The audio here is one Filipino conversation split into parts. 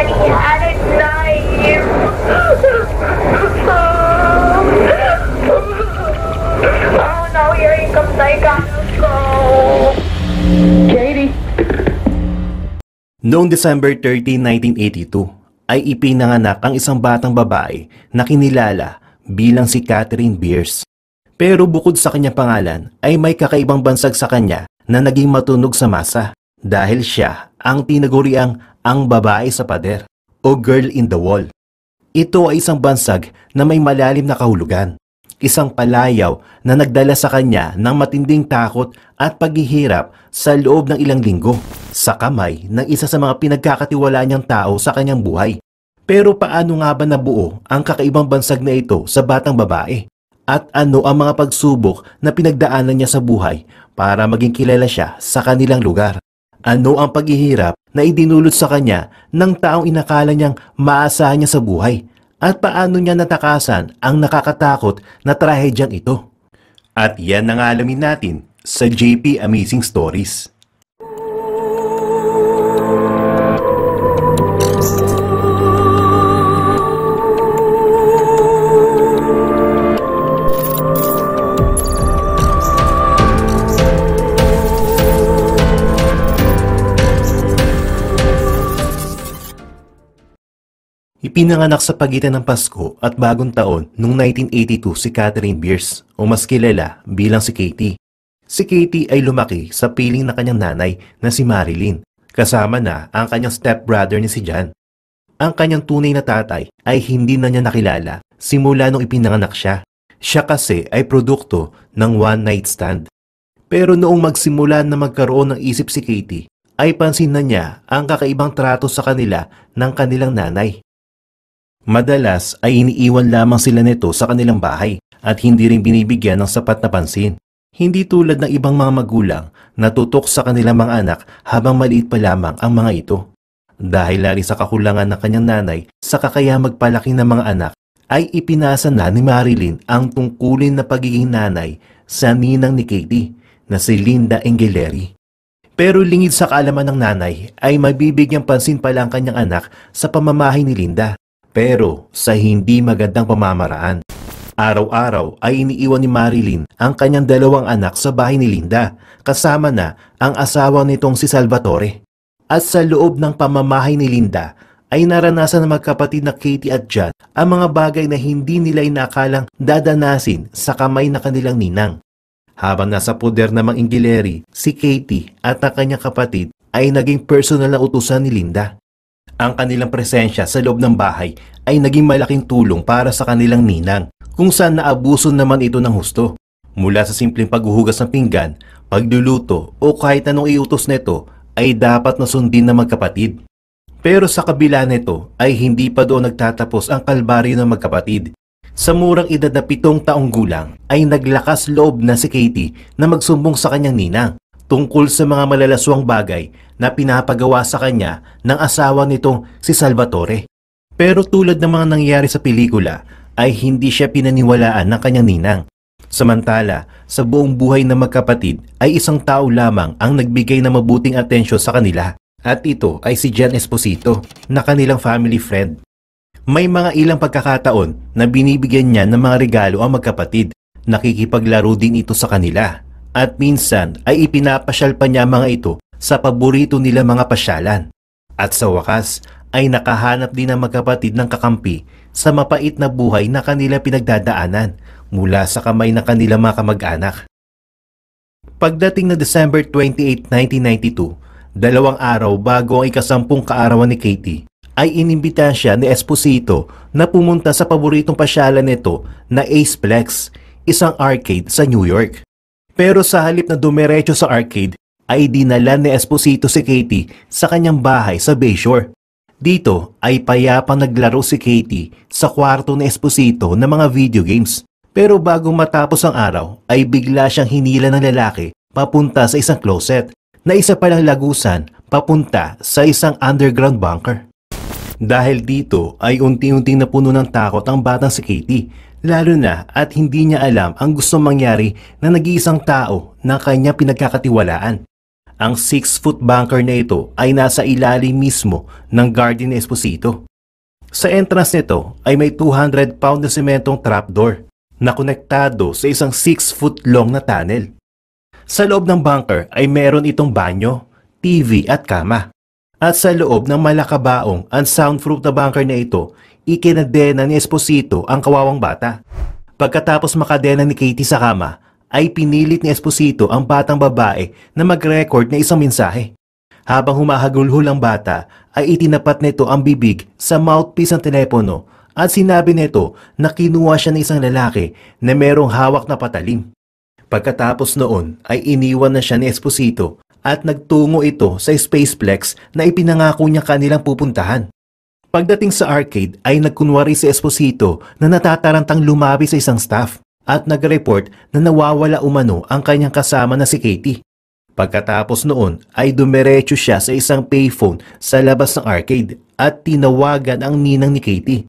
he had a knife. Oh no, here he comes. I gotta go. Katie. Noong December 30, 1982, ay ipinanganak ang isang batang babae na kinilala bilang si Catherine Beers. Pero bukod sa kanyang pangalan ay may kakaibang bansag sa kanya na naging matunog sa masa dahil siya ang tinaguriang ang babae sa pader o girl in the wall. Ito ay isang bansag na may malalim na kahulugan. Isang palayaw na nagdala sa kanya ng matinding takot at paghihirap sa loob ng ilang linggo sa kamay ng isa sa mga pinagkakatiwalaan niyang tao sa kanyang buhay. Pero paano nga ba nabuo ang kakaibang bansag na ito sa batang babae? At ano ang mga pagsubok na pinagdaanan niya sa buhay para maging kilala siya sa kanilang lugar? Ano ang paghihirap na idinulot sa kanya ng taong inakala niyang maasahan niya sa buhay? At paano niya natakasan ang nakakatakot na trahedyang ito? At yan ang alamin natin sa JP Amazing Stories. Ipinanganak sa pagitan ng Pasko at Bagong Taon noong 1982 si Catherine Beers o mas kilala bilang si Katie. Si Katie ay lumaki sa piling na kanyang nanay na si Marilyn, kasama na ang kanyang stepbrother ni si John. Ang kanyang tunay na tatay ay hindi na niya nakilala simula nung ipinanganak siya. Siya kasi ay produkto ng one night stand. Pero noong magsimula na magkaroon ng isip si Katie, ay pansin na niya ang kakaibang trato sa kanila ng kanilang nanay. Madalas ay iniiwan lamang sila nito sa kanilang bahay at hindi rin binibigyan ng sapat na pansin. Hindi tulad ng ibang mga magulang na tutok sa kanilang mga anak habang maliit pa lamang ang mga ito. Dahil lari sa kakulangan ng kanyang nanay sa kakayahang magpalaki ng mga anak, ay ipinasa na ni Marilyn ang tungkulin na pagiging nanay sa ninang ni Katie na si Linda Engeleri. Pero lingid sa kaalaman ng nanay ay mabibigyang pansin pala ang kanyang anak sa pamamahay ni Linda. Pero sa hindi magandang pamamaraan. Araw-araw ay iniiwan ni Marilyn ang kanyang dalawang anak sa bahay ni Linda, kasama na ang asawa nitong si Salvatore. At sa loob ng pamamahay ni Linda ay naranasan ng magkapatid na Katie at John ang mga bagay na hindi nila inakalang dadanasin sa kamay na kanilang ninang. Habang nasa puder namang Engeleri, si Katie at ang kanyang kapatid ay naging personal na utusan ni Linda. Ang kanilang presensya sa loob ng bahay ay naging malaking tulong para sa kanilang ninang, kung saan naabuso naman ito ng husto. Mula sa simpleng paghuhugas ng pinggan, pagluluto o kahit anong iutos nito ay dapat nasundin ng magkapatid. Pero sa kabila nito ay hindi pa doon nagtatapos ang kalbaryo ng magkapatid. Sa murang edad na 7 taong gulang ay naglakas loob na si Katie na magsumbong sa kanyang ninang tungkol sa mga malalaswang bagay na pinapagawa sa kanya ng asawa nitong si Salvatore. Pero tulad ng mga nangyari sa pelikula ay hindi siya pinaniwalaan ng kanyang ninang. Samantala, sa buong buhay ng magkapatid ay isang tao lamang ang nagbigay ng mabuting atensyon sa kanila at ito ay si John Esposito na kanilang family friend. May mga ilang pagkakataon na binibigyan niya ng mga regalo ang magkapatid. Nakikipaglaro din ito sa kanila. At minsan ay ipinapasyal pa niya mga ito sa paborito nila mga pasyalan. At sa wakas ay nakahanap din ang magkapatid ng kakampi sa mapait na buhay na kanila pinagdadaanan mula sa kamay ng kanilang mga kamag-anak. Pagdating na December 28, 1992, 2 araw bago ang ika-10 kaarawan ni Katie, ay inimbitahan siya ni Esposito na pumunta sa paboritong pasyalan nito na Aceplex, isang arcade sa New York. Pero sa halip na dumiretso sa arcade, ay dinala ni Esposito si Katie sa kanyang bahay sa Bayshore. Dito ay payapang naglaro si Katie sa kwarto ni Esposito ng mga video games. Pero bago matapos ang araw, ay bigla siyang hinila ng lalaki papunta sa isang closet na isa palang lagusan papunta sa isang underground bunker. Dahil dito ay unti-unting napuno ng takot ang batang si Katie. Lalo na at hindi niya alam ang gustong mangyari na nag-iisang tao na kanya pinagkakatiwalaan. Ang 6-foot bunker na ito ay nasa ilalim mismo ng garden ni Esposito. Sa entrance nito ay may 200-pound na sementong trapdoor na konektado sa isang 6-foot long na tunnel. Sa loob ng bunker ay meron itong banyo, TV at kama. At sa loob ng malakabaong and soundproof na bunker na ito, ikinadena ni Esposito ang kawawang bata. Pagkatapos makadena ni Katie sa kama, ay pinilit ni Esposito ang batang babae na mag-record na isang mensahe. Habang humahagulhol ang bata, ay itinapat nito ang bibig sa mouthpiece ng telepono at sinabi nito na kinuha siya ng isang lalaki na merong hawak na patalim. Pagkatapos noon ay iniwan na siya ni Esposito at nagtungo ito sa Spaceplex na ipinangako niya kanilang pupuntahan. Pagdating sa arcade ay nagkunwari si Esposito na natatarantang lumabi sa isang staff at nag-report na nawawala umano ang kanyang kasama na si Katie. Pagkatapos noon ay dumiretso siya sa isang payphone sa labas ng arcade at tinawagan ang ninang ni Katie.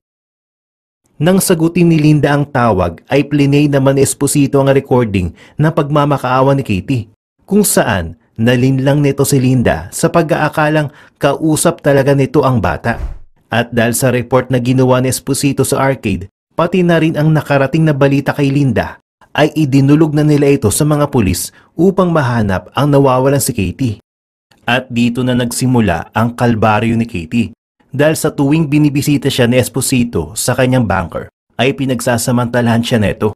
Nang sagutin ni Linda ang tawag ay plinay naman ni Esposito ang recording ng pagmamakaawa ni Katie, kung saan nalinlang nito si Linda sa pag-aakalang kausap talaga nito ang bata. At dahil sa report na ginawa ni Esposito sa arcade, pati na rin ang nakarating na balita kay Linda, ay idinulog na nila ito sa mga pulis upang mahanap ang nawawalan si Katie. At dito na nagsimula ang kalbaryo ni Katie. Dahil sa tuwing binibisita siya ni Esposito sa kanyang bunker, ay pinagsasamantalahan siya neto.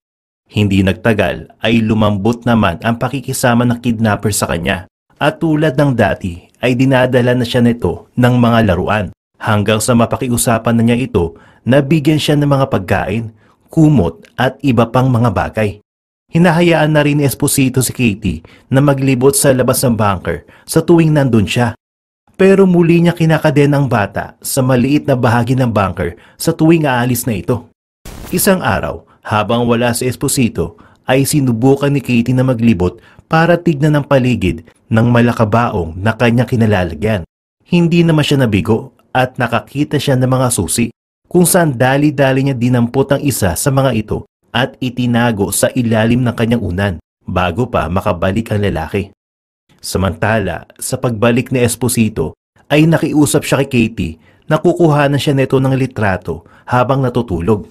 Hindi nagtagal ay lumambot naman ang pakikisama ng kidnapper sa kanya. At tulad ng dati ay dinadala na siya neto ng mga laruan. Hanggang sa mapakiusapan na niya ito na bigyan siya ng mga pagkain, kumot at iba pang mga bagay. Hinahayaan na rin ni Esposito si Katie na maglibot sa labas ng bunker sa tuwing nandun siya. Pero muli niya kinakadena ang bata sa maliit na bahagi ng bunker sa tuwing aalis na ito. Isang araw, habang wala si Esposito, ay sinubukan ni Katie na maglibot para tignan ang paligid ng malakabaong na kanyang kinalalagyan. Hindi naman siya nabigo at nakakita siya ng mga susi kung saan dali-dali niya dinampot ang isa sa mga ito at itinago sa ilalim ng kanyang unan bago pa makabalik ang lalaki. Samantala, sa pagbalik ni Esposito ay nakiusap siya kay Katie na kukuhanan siya nito ng litrato habang natutulog.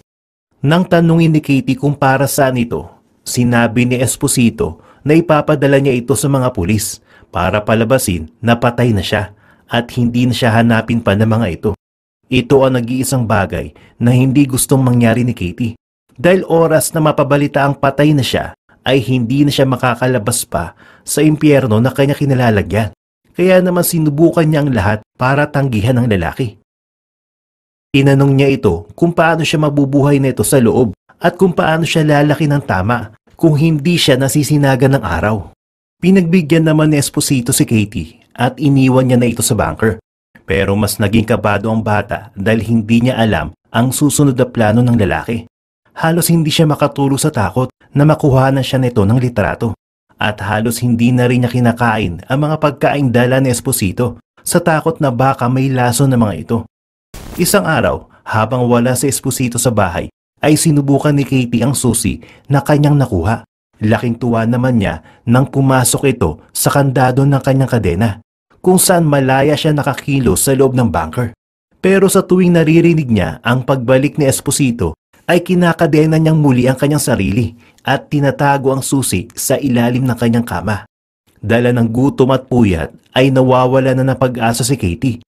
Nang tanungin ni Katie kung para saan ito, sinabi ni Esposito na ipapadala niya ito sa mga pulis para palabasin na patay na siya at hindi na siya hanapin pa ng mga ito. Ito ang nag-iisang bagay na hindi gustong mangyari ni Katie. Dahil oras na mapabalita ang patay na siya, ay hindi na siya makakalabas pa sa impyerno na kanya kinalalagyan. Kaya naman sinubukan niya ang lahat para tanggihan ang lalaki. Tinanong niya ito kung paano siya mabubuhay nito sa loob at kung paano siya lalaki ng tama kung hindi siya nasisinagan ng araw. Pinagbigyan naman ni Esposito si Katie at iniwan niya na ito sa bunker. Pero mas naging kabado ang bata dahil hindi niya alam ang susunod na plano ng lalaki. Halos hindi siya makatulog sa takot na makuhanan siya nito ng litrato. At halos hindi na rin niya kinakain ang mga pagkaing dala ni Esposito sa takot na baka may laso ng mga ito. Isang araw, habang wala si Esposito sa bahay, ay sinubukan ni Katie ang susi na kanyang nakuha. Laking tuwa naman niya nang pumasok ito sa kandado ng kanyang kadena, kung saan malaya siya nakakilos sa loob ng bunker. Pero sa tuwing naririnig niya ang pagbalik ni Esposito, ay kinakadena niyang muli ang kanyang sarili at tinatago ang susi sa ilalim ng kanyang kama. Dala ng gutom at puyat ay nawawala na ng pag-asa si Katie.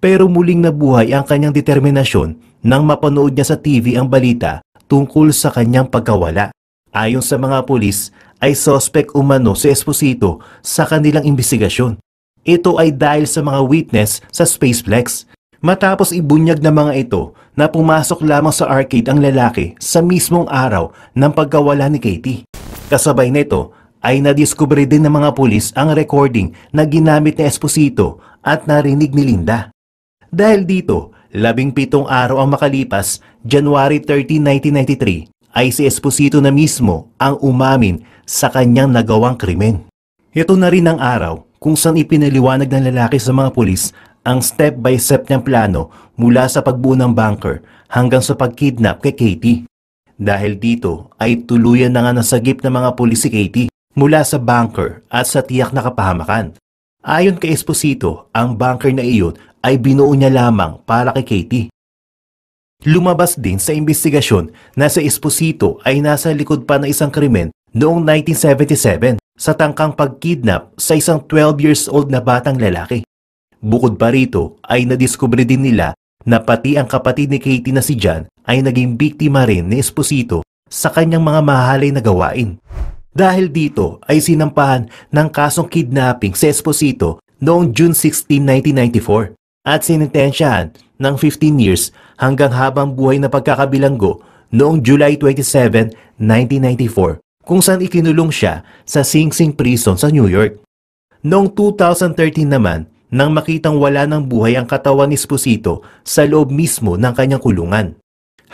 Pero muling nabuhay ang kanyang determinasyon nang mapanood niya sa TV ang balita tungkol sa kanyang pagkawala. Ayon sa mga pulis, ay suspect umano si Esposito sa kanilang imbestigasyon. Ito ay dahil sa mga witness sa Spaceplex. Matapos ibunyag ng mga ito na pumasok lamang sa arcade ang lalaki sa mismong araw ng pagkawala ni Katie. Kasabay nito ay nadiskubre din ng mga pulis ang recording na ginamit ni Esposito at narinig ni Linda. Dahil dito, 17 araw ang makalipas, January 13, 1993, ay si Esposito na mismo ang umamin sa kanyang nagawang krimen. Ito na rin ang araw kung saan ipinaliwanag ng lalaki sa mga pulis ang step-by-step niyang plano mula sa pagbuo ng bunker hanggang sa pagkidnap kay Katie. Dahil dito ay tuluyan na nga nasagip ng mga pulis si Katie mula sa bunker at sa tiyak na kapahamakan. Ayon kay Esposito, ang bunker na iyon ay binuo niya lamang para kay Katie. Lumabas din sa investigasyon na si Esposito ay nasa likod pa ng isang krimen noong 1977 sa tangkang pagkidnap sa isang 12 years old na batang lalaki. Bukod pa rito ay nadiskubre din nila na pati ang kapatid ni Katie na si John ay naging biktima rin ni Esposito sa kanyang mga mahalay na gawain. Dahil dito ay sinampahan ng kasong kidnapping si Esposito noong June 16, 1994 at sinintensyahan ng 15 years hanggang habang buhay na pagkakabilanggo noong July 27, 1994 kung saan ikinulong siya sa Sing Sing Prison sa New York. Noong 2013 naman, nang makitang wala ng buhay ang katawan ni Esposito sa loob mismo ng kanyang kulungan.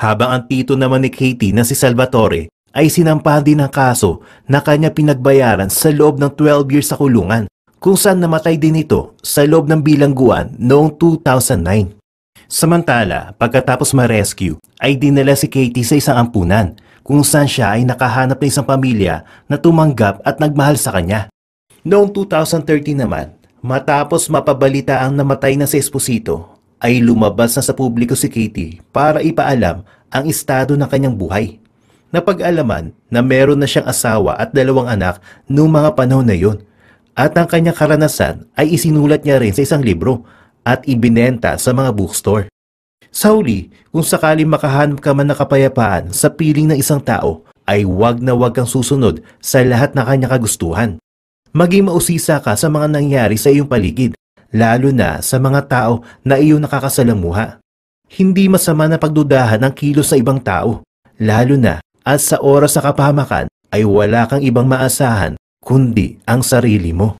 Habang ang tito naman ni Katie na si Salvatore ay sinampahan din ng kaso na kanya pinagbayaran sa loob ng 12 years sa kulungan, kung saan namatay din ito sa loob ng bilangguan noong 2009. Samantala, pagkatapos ma-rescue, ay dinala si Katie sa isang ampunan kung saan siya ay nakahanap ng isang pamilya na tumanggap at nagmahal sa kanya. Noong 2013 naman, matapos mapabalita ang namatay na si Esposito, ay lumabas na sa publiko si Katie para ipaalam ang estado ng kanyang buhay. Napag-alaman na meron na siyang asawa at 2 anak noong mga panahon na yon. At ang kanyang karanasan ay isinulat niya rin sa isang libro at ibinenta sa mga bookstore. Sa huli, kung sakaling makahanap ka man ng kapayapaan sa piling ng isang tao, ay wag na wag kang susunod sa lahat ng kanyang kagustuhan. Maging mausisa ka sa mga nangyari sa iyong paligid, lalo na sa mga tao na iyong nakakasalamuha. Hindi masama na pagdudahan ang kilos sa ibang tao, lalo na at sa oras sa kapahamakan ay wala kang ibang maasahan kundi ang sarili mo.